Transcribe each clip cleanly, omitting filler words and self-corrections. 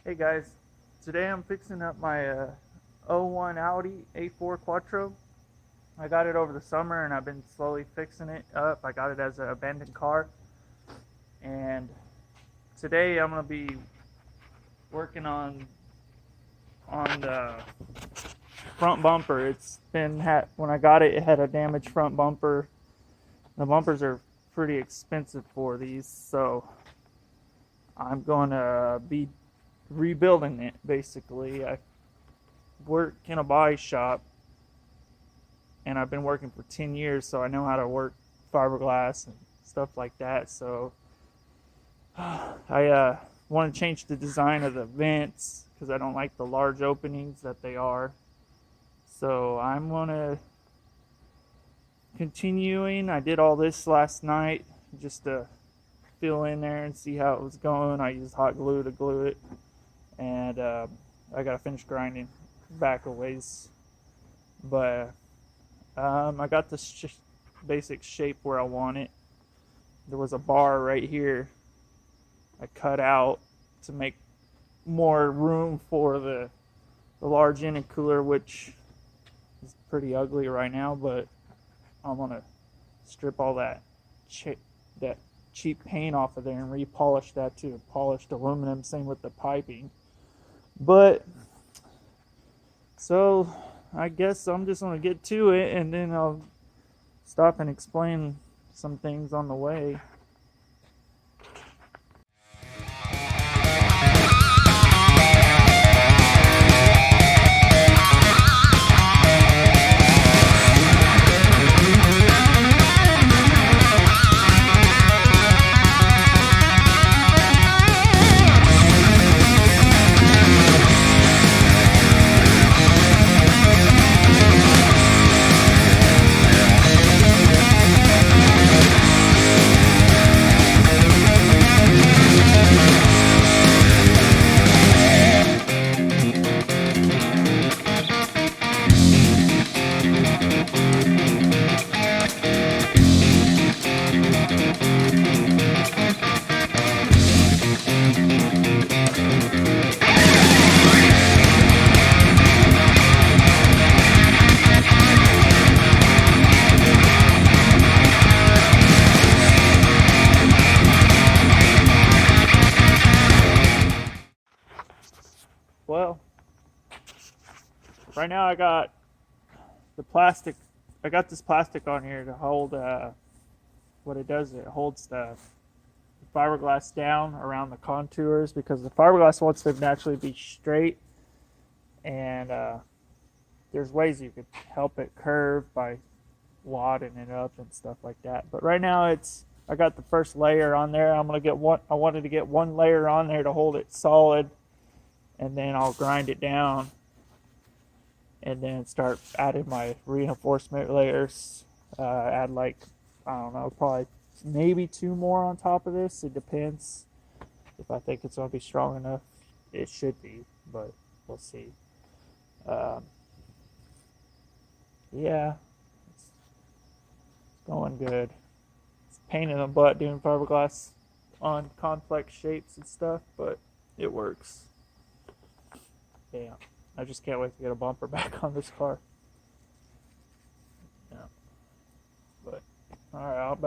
Hey guys, today I'm fixing up my '01 Audi A4 Quattro. I got it over the summer and I've been slowly fixing it up. I got it as an abandoned car, and today I'm gonna be working on the front bumper. When I got it, it had a damaged front bumper. The bumpers are pretty expensive for these, so I'm gonna be rebuilding it basically. I work in a body shop and I've been working for 10 years, so I know how to work fiberglass and stuff like that. So I want to change the design of the vents because I don't like the large openings that they are. So I'm going to continuing. I did all this last night just to fill in there and see how it was going. I used hot glue to glue it, and I got to finish grinding back a ways. But I got the basic shape where I want it. There was a bar right here I cut out to make more room for the large intercooler, which is pretty ugly right now, but I'm gonna strip all that cheap paint off of there and repolish that to polished aluminum. Same with the piping. But so I guess I'm just gonna get to it, and then I'll stop and explain some things on the way. Well, right now I got the plastic. I got this plastic on here to hold. What it does, it holds the fiberglass down around the contours, because the fiberglass wants to naturally be straight, and there's ways you could help it curve by wadding it up and stuff like that. But right now I got the first layer on there. I wanted to get one layer on there to hold it solid, and then I'll grind it down and then start adding my reinforcement layers. Add like, I don't know, probably maybe two more on top of this. It depends if I think it's going to be strong enough. It should be, but we'll see. Yeah, it's going good. It's a pain in the butt doing fiberglass on complex shapes and stuff, but it works. Yeah, I just can't wait to get a bumper back on this car. Yeah, but all right, I'll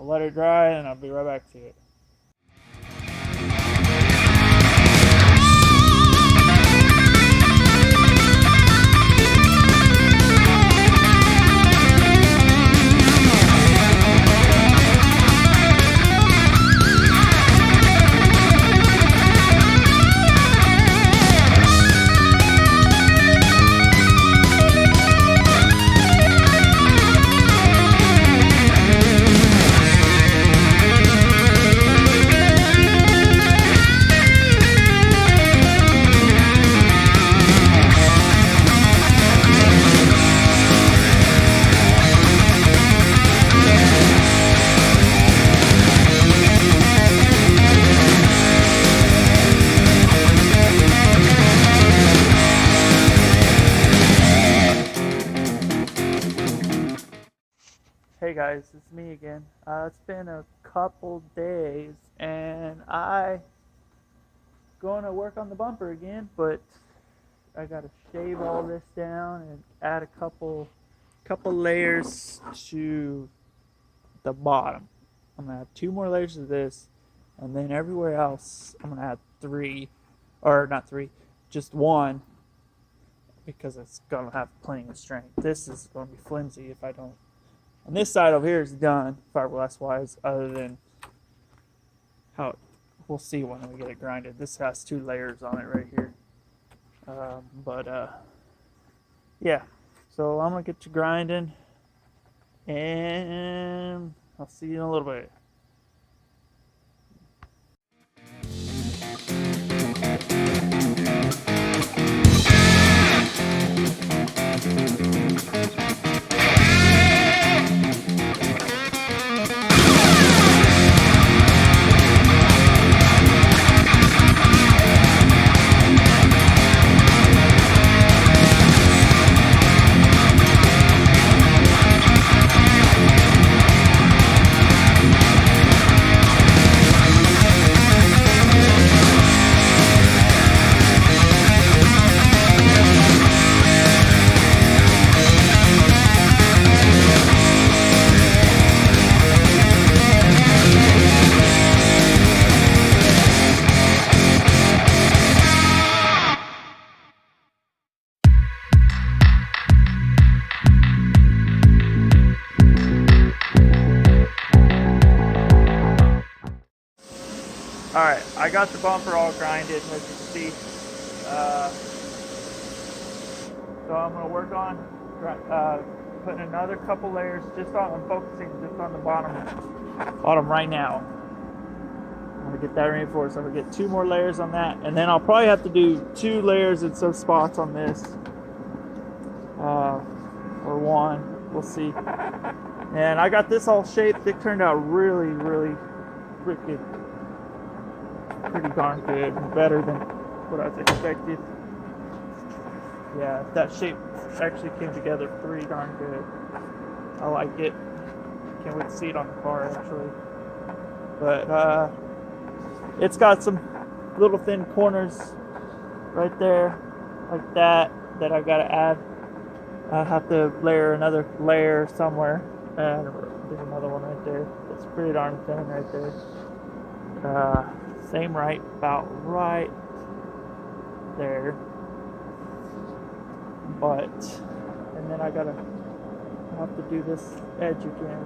let it dry and I'll be right back to it. Hey guys, it's me again. It's been a couple days and I going to work on the bumper again, but I gotta shave all this down and add a couple layers to the bottom. I'm gonna add 2 more layers of this, and then everywhere else I'm gonna add 3, or not 3, just 1, because it's gonna have plenty of strength. This is gonna be flimsy if I don't. And this side over here is done fiberglass wise, other than how we'll see when we get it grinded. This has 2 layers on it right here. Yeah, so I'm gonna get to grinding, and I'll see you in a little bit. Alright, I got the bumper all grinded, as you can see. So I'm going to work on putting another couple layers, I'm focusing just on the bottom right now. I'm going to get that reinforced. I'm going to get 2 more layers on that, and then I'll probably have to do 2 layers in some spots on this. Or 1, we'll see. And I got this all shaped. It turned out really, really pretty darn good, better than what I was expecting. Yeah, that shape actually came together pretty darn good. I like it. Can't wait to see it on the car actually. But it's got some little thin corners right there, like that I gotta add. I have to layer another layer somewhere, and there's another one right there. It's pretty darn thin right there. Same about right there, and then I have to do this edge again,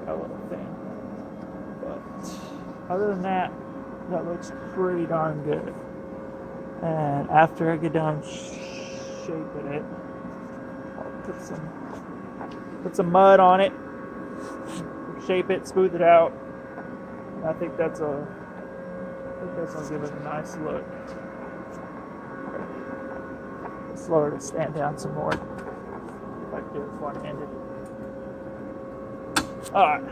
a little thing, but other than that looks pretty darn good. And after I get done shaping it, I'll put some mud on it, shape it, smooth it out, and I think that's gonna give it a nice look. Slower to stand down some more if I do it one-handed. Alright.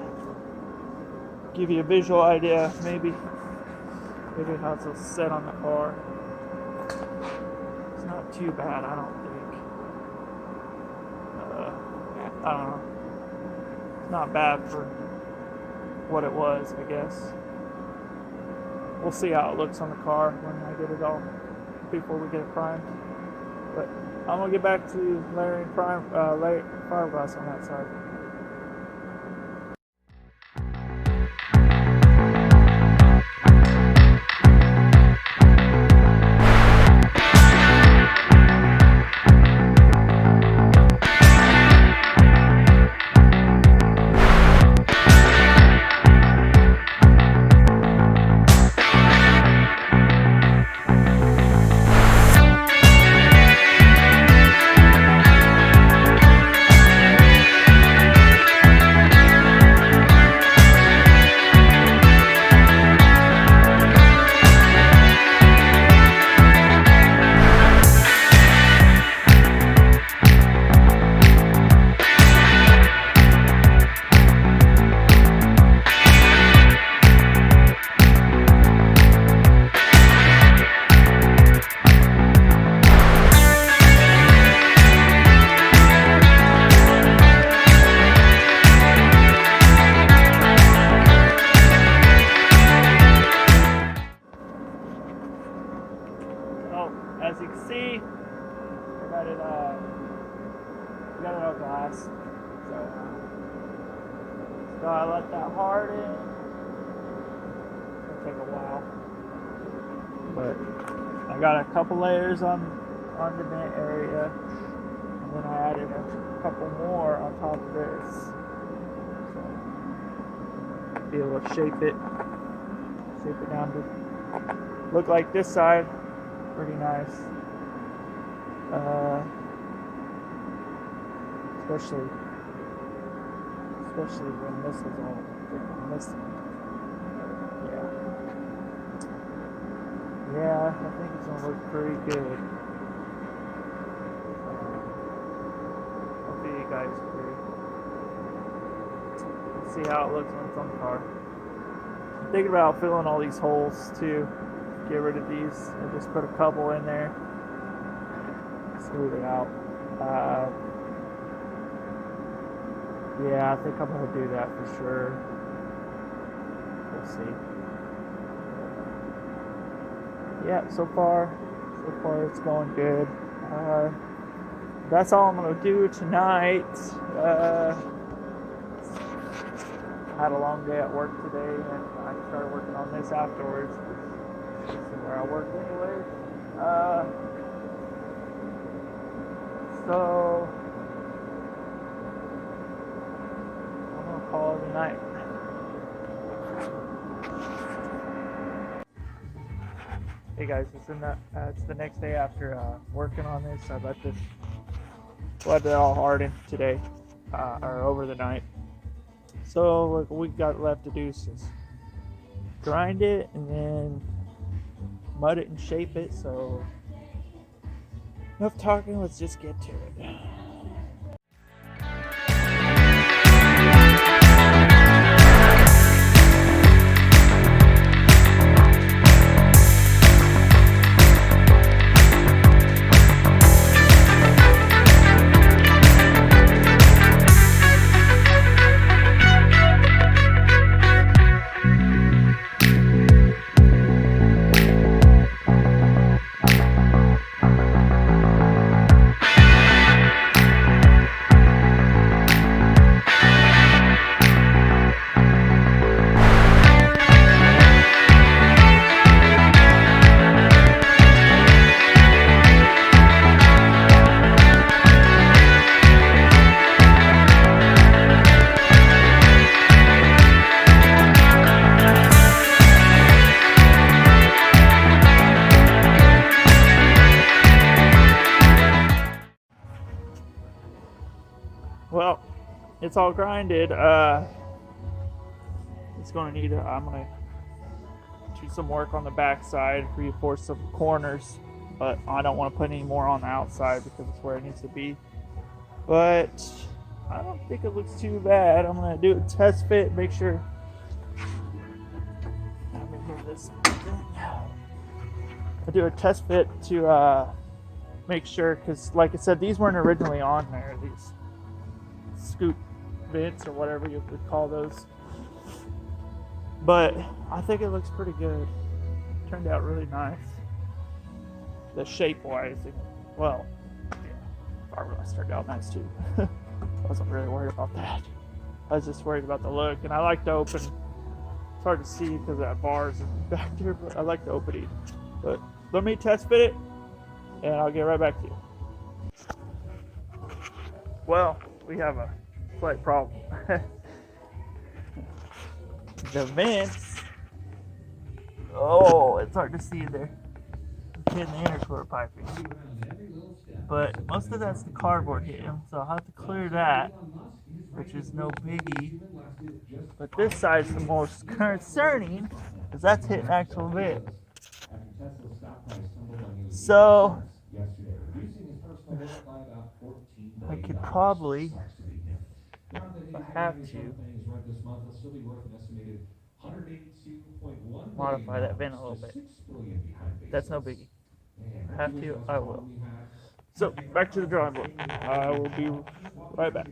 Give you a visual idea, maybe how it's set on the car. It's not too bad, I don't think. I don't know. It's not bad for what it was, I guess. We'll see how it looks on the car when I get it all, before we get it primed. But I'm gonna get back to layering fiberglass on that side. as you can see, we got it on glass. So I let that harden. It'll take a while, but I got a couple layers on the vent area, and then I added a couple more on top of this. So be able to shape it down to look like this side. Pretty nice, especially when this is all freaking missing. Yeah, I think it's gonna look pretty good. Hopefully you guys agree. Let's see how it looks when it's on the car. I'm thinking about filling all these holes too. Get rid of these and just put a couple in there. Smooth it out. Yeah, I think I'm gonna do that for sure. We'll see. Yeah, so far it's going good. That's all I'm gonna do tonight. Had a long day at work today, and I started working on this afterwards. This is where I work anyway. So I'm gonna call it a night. Hey guys, it's the next day after working on this. I let it all harden today, or over the night. So what we got left to do is just grind it and then mud it and shape it. So enough talking, let's just get to it. Well, it's all grinded. It's going to need. I'm going to do some work on the back side, reinforce some corners, but I don't want to put any more on the outside because it's where it needs to be. But I don't think it looks too bad. I'm going to do a test fit, make sure. Let me move this thing. I'll do a test fit to make sure, because like I said, these weren't originally on there. These scoop vents or whatever you would call those, but I think it looks pretty good. Turned out really nice, the shape wise. Well, yeah, fiberglass turned out nice too. I wasn't really worried about that. I was just worried about the look, and I like to open. It's hard to see because that bars is back there, but I like to open it. But let me test fit it, and I'll get right back to you. Well, we have a slight problem. The vents, oh, it's hard to see there. I'm hitting the intercooler piping, but most of that's the cardboard hitting, so I'll have to clear that, which is no biggie. But this side's the most concerning, because that's hitting actual vent. So I could probably, if I have to, modify that vent a little bit. That's no biggie. If I have to, I will. So back to the drawing board. I will be right back.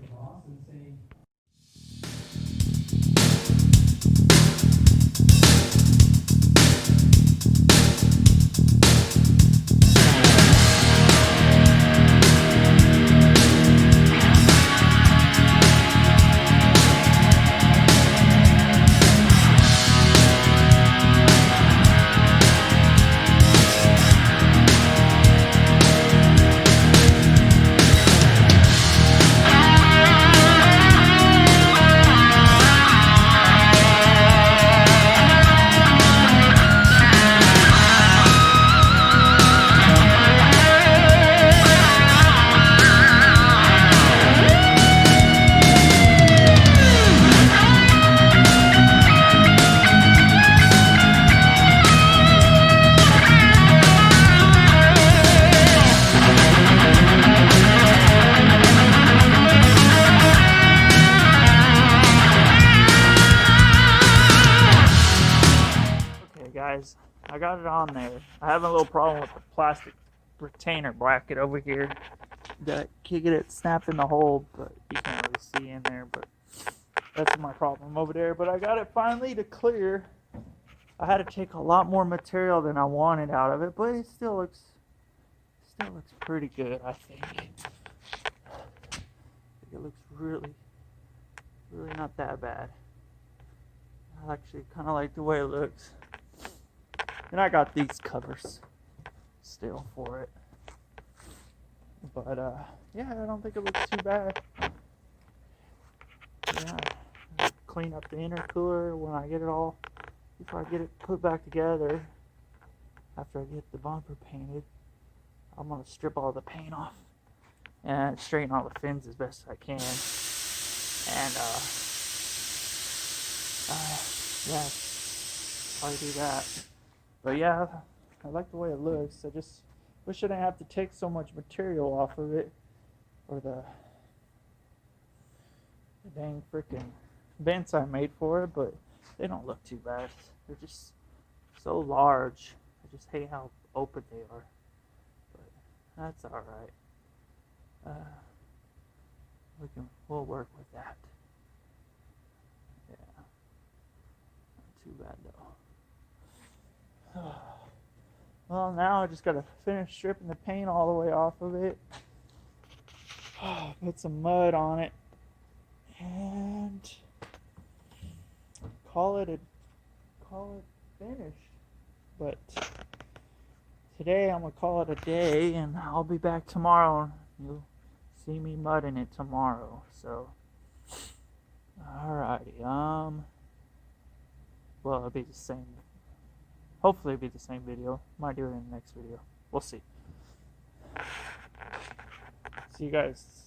I got it on there. I have a little problem with the plastic retainer bracket over here. That can't get it snapped in the hole, but you can't really see in there. But that's my problem over there. But I got it finally to clear. I had to take a lot more material than I wanted out of it, but it still looks pretty good, I think. It looks really not that bad. I actually kind of like the way it looks. And I got these covers still for it. But yeah, I don't think it looks too bad. Yeah, I'll clean up the intercooler when I get it all, before I get it put back together. After I get the bumper painted, I'm gonna strip all the paint off and straighten all the fins as best I can. And yeah, probably do that. But yeah, I like the way it looks. I just wish I didn't have to take so much material off of it, or the dang freaking vents I made for it, but they don't look too bad. They're just so large. I just hate how open they are, but that's all right. We'll work with that. Yeah, not too bad though. Well, now I just gotta finish stripping the paint all the way off of it. Put some mud on it and call it finished. But today I'm gonna call it a day, and I'll be back tomorrow, and you'll see me mudding it tomorrow. So alrighty, well, it'll be the same. Hopefully it'll be the same video. Might do it in the next video. We'll see. See you guys